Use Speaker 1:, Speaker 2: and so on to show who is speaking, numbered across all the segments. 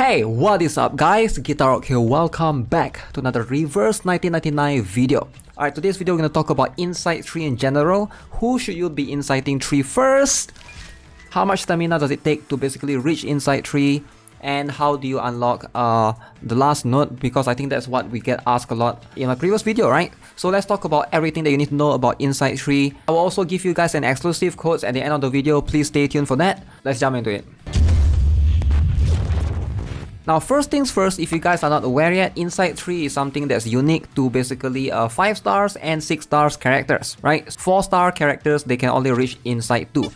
Speaker 1: Hey, what is up guys? GuitarRock here. Welcome back to another reverse 1999 video. Alright, today's video we're going to talk about Insight Tree in general. Who should you be inciting tree first? How much stamina does it take to basically reach Insight Tree? And how do you unlock the last note? Because I think that's what we get asked a lot in my previous video, right? So let's talk about everything that you need to know about Insight Tree. I will also give you guys an exclusive code at the end of the video. Please stay tuned for that. Let's jump into it. Now, first things first, if you guys are not aware yet, Insight Tree is something that's unique to basically 5 stars and 6 stars characters, right? 4-star characters, they can only reach Insight 2.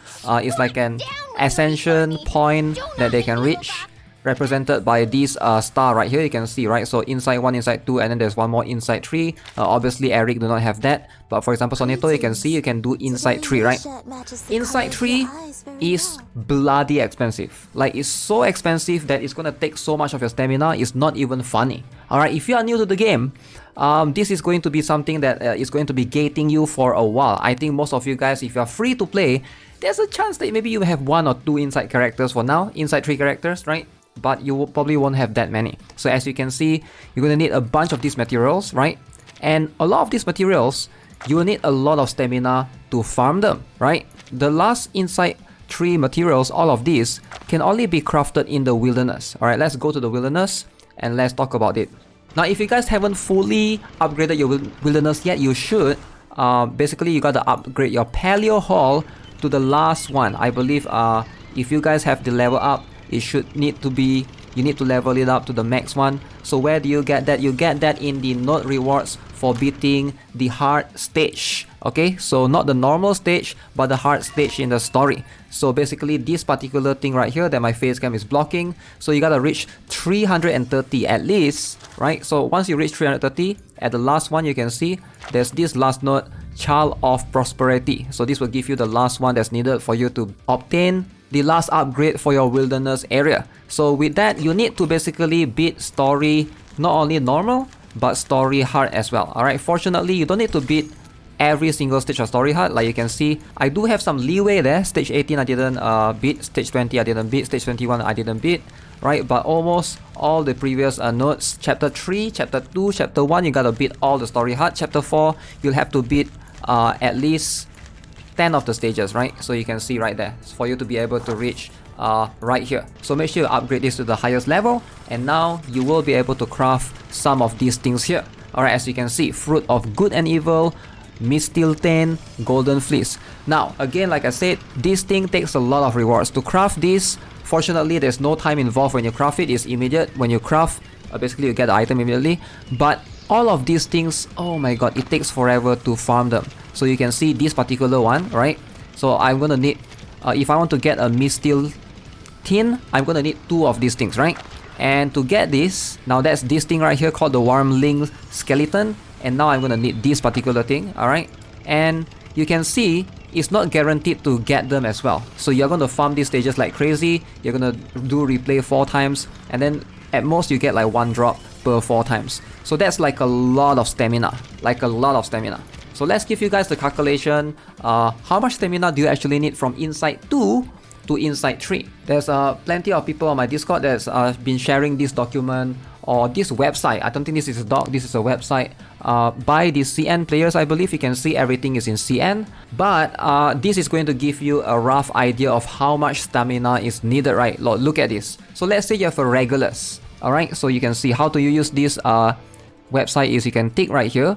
Speaker 1: It's like an ascension point that they can reach, represented by this star right here. You can see, right? So Insight 1, Insight 2, and then there's one more Insight 3. Obviously Eric do not have that, but for example Sonito, you can see you can do Insight 3, right? Insight 3 is bloody expensive. Like, it's so expensive that it's gonna take so much of your stamina. It's not even funny. Alright, if you are new to the game, this is going to be something that is going to be gating you for a while. I think most of you guys, if you are free to play, there's a chance that maybe you have 1 or 2 Insight characters for now, Insight 3 characters, right? But you probably won't have that many. So as you can see, you're going to need a bunch of these materials, right? And a lot of these materials, you will need a lot of stamina to farm them, right? The last Insight 3 materials, all of these, can only be crafted in the wilderness. Alright, let's go to the wilderness and let's talk about it. Now, if you guys haven't fully upgraded your wilderness yet, you should. Basically, you got to upgrade your Paleo Hall to the last one. I believe if you guys have the level up, it should need to be, you need to level it up to the max one. So where do you get that? You get that in the note rewards for beating the hard stage. Okay, so not the normal stage, but the hard stage in the story. So basically this particular thing right here that my face cam is blocking, so you gotta reach 330 at least, right? So once you reach 330, at the last one you can see there's this last note, Child of Prosperity. So this will give you the last one that's needed for you to obtain the last upgrade for your wilderness area. So with that, you need to basically beat story, not only normal, but story hard as well. Alright, fortunately, you don't need to beat every single stage of story hard. Like you can see, I do have some leeway there. Stage 18 I didn't beat, stage 20 I didn't beat, stage 21 I didn't beat, right? But almost all the previous notes, chapter 3, chapter 2, chapter 1, you gotta beat all the story hard. Chapter 4, you'll have to beat at least 10 of the stages, right? So you can see right there, for you to be able to reach right here. So make sure you upgrade this to the highest level, and now you will be able to craft some of these things here. Alright, as you can see, Fruit of Good and Evil, Mistiltane, Golden Fleece. Now, again, like I said, this thing takes a lot of rewards. To craft this, fortunately, there's no time involved when you craft it. It's immediate. When you craft, basically you get the item immediately. But all of these things, oh my god, it takes forever to farm them. So you can see this particular one, right? So I'm gonna need, if I want to get a Mistiltane, I'm gonna need 2 of these things, right? And to get this, now that's this thing right here called the Wormling Skeleton. And now I'm gonna need this particular thing, alright? And you can see, it's not guaranteed to get them as well. So you're gonna farm these stages like crazy. You're gonna do replay 4 times. And then at most you get like 1 drop per 4 times. So that's like a lot of stamina. Like a lot of stamina. So let's give you guys the calculation. How much stamina do you actually need from Insight 2 to Insight 3? There's plenty of people on my Discord that's been sharing this document or this website. I don't think this is a doc, this is a website by the CN players. I believe you can see everything is in CN. But this is going to give you a rough idea of how much stamina is needed, right? Look at this. So let's say you have a Regulus. Alright, so you can see how do you use this website is you can tick right here.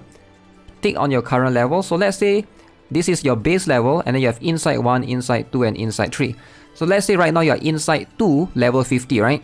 Speaker 1: Tick on your current level. So let's say this is your base level, and then you have Insight 1, Insight 2, and Insight 3. So let's say right now you're Insight 2 level 50, right?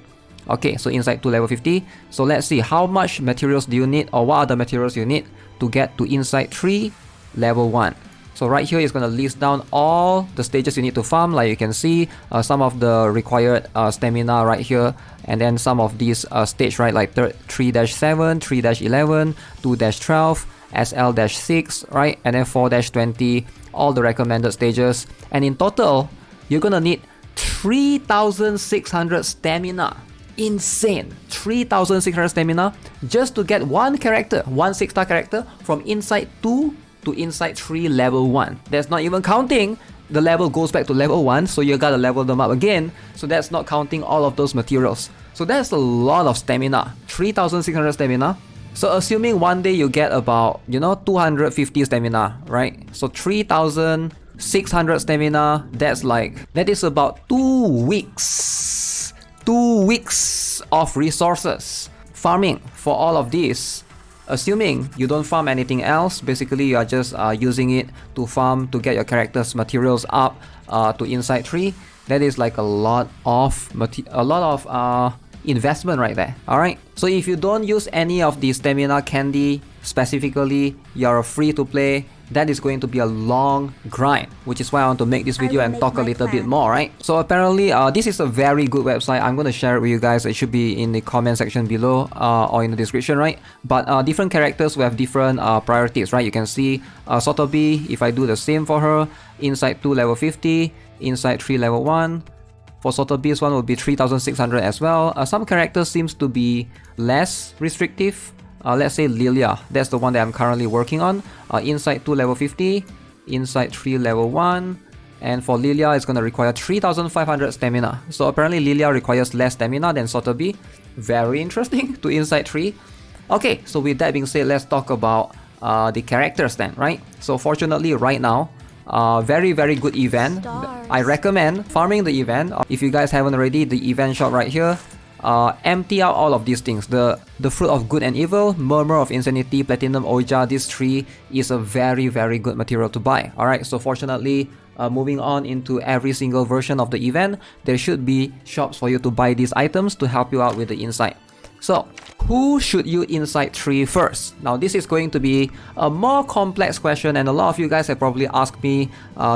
Speaker 1: Okay, so Insight 2 level 50. So let's see how much materials do you need, or what are the materials you need to get to Insight 3 level 1. So right here is going to list down all the stages you need to farm. Like you can see some of the required stamina right here, and then some of these stage, right, like 3-7, 3-11, 2-12, SL-6, right, and then 4-20, all the recommended stages. And in total, you're gonna need 3,600 stamina. Insane! 3,600 stamina just to get one character, one 6-star character from Insight 2 to Insight 3 level 1. That's not even counting the level goes back to level 1, so you gotta level them up again. So that's not counting all of those materials. So that's a lot of stamina, 3600 stamina. So assuming one day you get about, 250 stamina, right? So 3600 stamina, that is about 2 weeks. 2 weeks of resources farming for all of these. Assuming you don't farm anything else, basically you are just using it to farm to get your character's materials up to Insight 3. That is like a lot of investment right there. Alright, so if you don't use any of the stamina candy specifically, you're free to play. That is going to be a long grind, which is why I want to make this video and talk a little bit more, right? So apparently this is a very good website. I'm going to share it with you guys. It should be in the comment section below or in the description, right? But different characters will have different priorities, right? You can see Sotobi, if I do the same for her, Insight 2 level 50, Insight 3 level 1. For Sotobi's one will be 3600 as well. Some characters seems to be less restrictive. Let's say Lilia, that's the one that I'm currently working on. Insight 2 level 50, Insight 3 level 1, and for Lilia it's going to require 3500 stamina. So apparently Lilia requires less stamina than Sotobi. Very interesting to Insight 3. Okay, so with that being said, let's talk about the characters then, right? So fortunately right now, very good event. I recommend farming the event. If you guys haven't already, the event shop right here. Empty out all of these things. The Fruit of Good and Evil, Murmur of Insanity, Platinum Oja, this tree is a very good material to buy. Alright, so fortunately, moving on into every single version of the event, there should be shops for you to buy these items to help you out with the insight. So, who should you Insight 3 first? Now this is going to be a more complex question, and a lot of you guys have probably asked me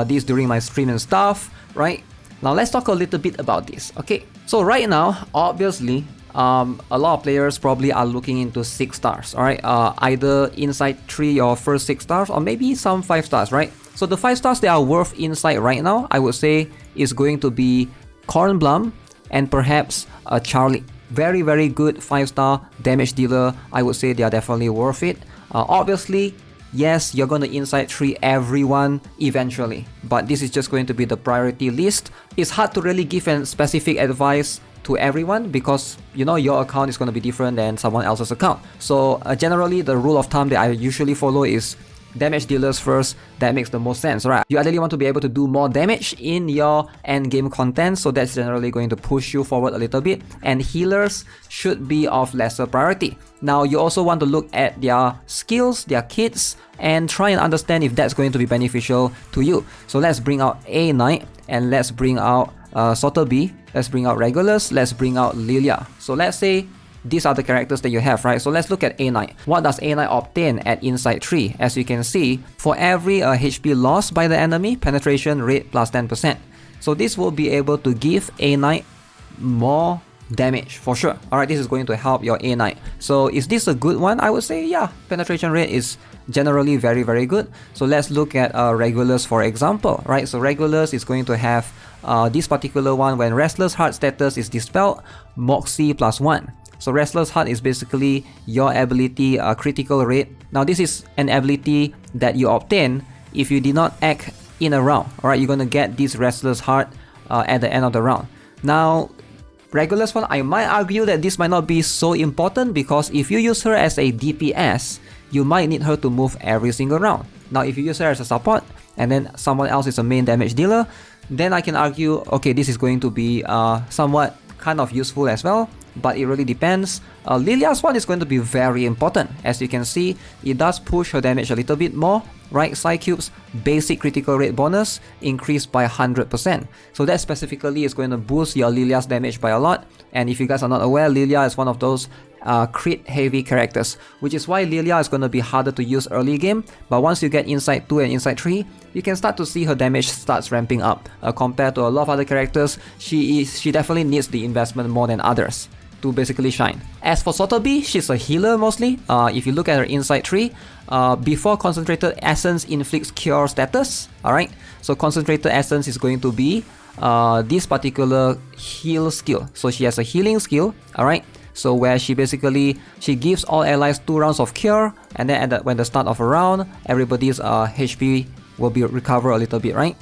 Speaker 1: this during my stream and stuff, right? Now let's talk a little bit about this, okay? So right now, obviously, a lot of players probably are looking into 6 stars, alright? Either Insight 3 your first 6 stars, or maybe some 5 stars, right? So the 5 stars that are worth Insight right now, I would say, is going to be Cornblum and perhaps Charlie. Very good 5-star damage dealer. I would say they are definitely worth it. Obviously, yes, you're going to Insight 3 everyone eventually, but this is just going to be the priority list. It's hard to really give a specific advice to everyone because your account is going to be different than someone else's account. So generally the rule of thumb that I usually follow is damage dealers first. That makes the most sense, right? You ideally want to be able to do more damage in your end game content, so that's generally going to push you forward a little bit, and healers should be of lesser priority. Now you also want to look at their skills, their kits, and try and understand if that's going to be beneficial to you. So let's bring out A Knight and let's bring out Sotobi, let's bring out Regulus, let's bring out Lilia. So let's say these are the characters that you have, right? So let's look at A Knight. What does A Knight obtain at Insight 3? As you can see, for every HP lost by the enemy, penetration rate plus 10%. So this will be able to give A Knight more damage for sure. Alright, this is going to help your A Knight. So is this a good one? I would say yeah, penetration rate is generally very good. So let's look at Regulus for example, right? So Regulus is going to have this particular one. When Restless Heart status is dispelled, Moxie plus 1. So Restless Heart is basically your ability critical rate. Now this is an ability that you obtain if you did not act in a round. Alright, you're going to get this Restless Heart at the end of the round. Now Regulus one, I might argue that this might not be so important because if you use her as a DPS, you might need her to move every single round. Now if you use her as a support and then someone else is a main damage dealer, then I can argue, okay, this is going to be somewhat kind of useful as well. But it really depends. Lilia's one is going to be very important. As you can see, it does push her damage a little bit more, right? Psycube's basic critical rate bonus increased by 100%. So that specifically is going to boost your Lilia's damage by a lot. And if you guys are not aware, Lilia is one of those crit heavy characters, which is why Lilia is going to be harder to use early game. But once you get Insight 2 and Insight 3, you can start to see her damage starts ramping up. Compared to a lot of other characters, she definitely needs the investment more than others to basically shine. As for Sotobi, she's a healer mostly. If you look at her Insight 3, before Concentrated Essence inflicts Cure status, alright? So Concentrated Essence is going to be this particular heal skill. So she has a healing skill, alright? So where she gives all allies 2 rounds of Cure, and then when the start of a round, everybody's HP will be recovered a little bit, right?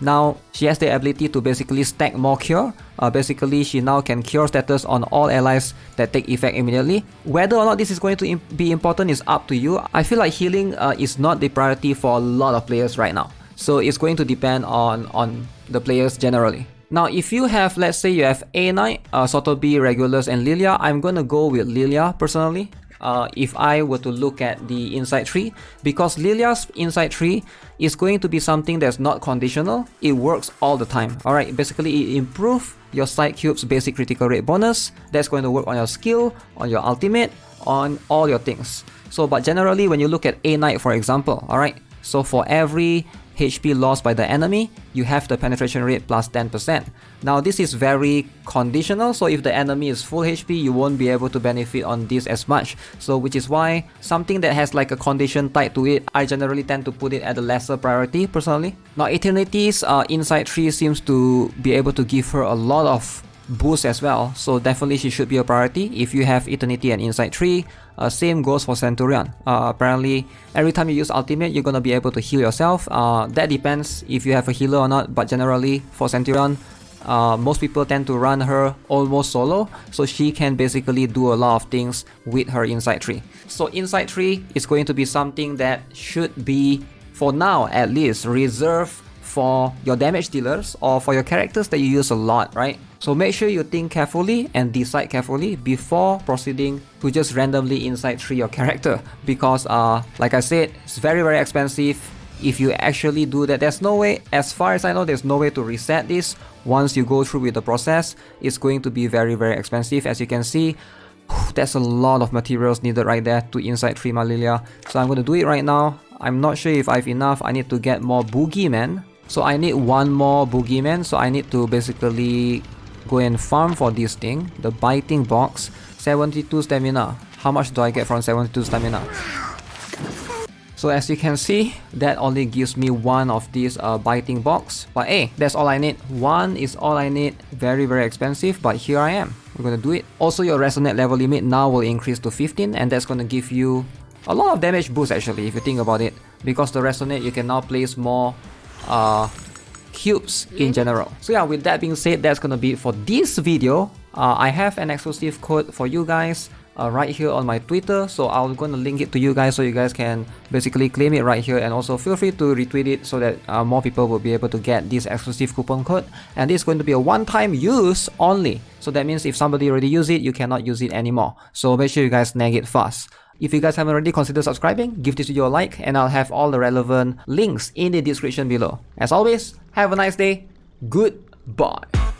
Speaker 1: Now she has the ability to basically stack more cure. Basically she now can cure status on all allies that take effect immediately. Whether or not this is going to be important is up to you. I feel like healing is not the priority for a lot of players right now. So it's going to depend on the players generally. Now if you have, let's say you have A Knight, Sotobi, Regulus and Lilia, I'm gonna go with Lilia personally. If I were to look at the insight tree, because Lilia's insight tree is going to be something that's not conditional. It works all the time. Alright, basically it improves your sight cube's basic critical rate bonus. That's going to work on your skill, on your ultimate, on all your things. So but generally when you look at A Knight for example, alright, so for every HP lost by the enemy, you have the penetration rate plus 10%. Now this is very conditional, so if the enemy is full HP, you won't be able to benefit on this as much. So which is why something that has like a condition tied to it, I generally tend to put it at a lesser priority personally. Now Eternity's insight tree seems to be able to give her a lot of boost as well, so definitely she should be a priority if you have Eternity and Insight 3. Same goes for Centurion. Apparently every time you use ultimate you're gonna be able to heal yourself. That depends if you have a healer or not, but generally for Centurion most people tend to run her almost solo, so she can basically do a lot of things with her Insight 3. So Insight 3 is going to be something that should be, for now at least, reserved for your damage dealers or for your characters that you use a lot, right? So make sure you think carefully and decide carefully before proceeding to just randomly Insight 3 your character, because like I said, it's very expensive. If you actually do that, there's no way, as far as I know, there's no way to reset this. Once you go through with the process, it's going to be very expensive. As you can see, that's a lot of materials needed right there to Insight 3 Lilia. So I'm going to do it right now. I'm not sure if I have enough. I need to get more boogeymen. So I need one more boogeyman, so I need to basically go and farm for this thing. The biting box, 72 stamina. How much do I get from 72 stamina? So as you can see, that only gives me one of these biting box. But hey, that's all I need. One is all I need. Very expensive, but here I am. We're gonna do it. Also, your resonate level limit now will increase to 15, and that's gonna give you a lot of damage boost actually, if you think about it. Because the resonate, you can now place more cubes in general. So yeah, with that being said, that's gonna be it for this video. I have an exclusive code for you guys right here on my Twitter, so I'm gonna link it to you guys so you guys can basically claim it right here, and also feel free to retweet it so that more people will be able to get this exclusive coupon code. And this is going to be a one-time use only, so that means if somebody already used it, you cannot use it anymore. So make sure you guys snag it fast. If you guys haven't already, consider subscribing, give this video a like, and I'll have all the relevant links in the description below. As always, have a nice day. Goodbye.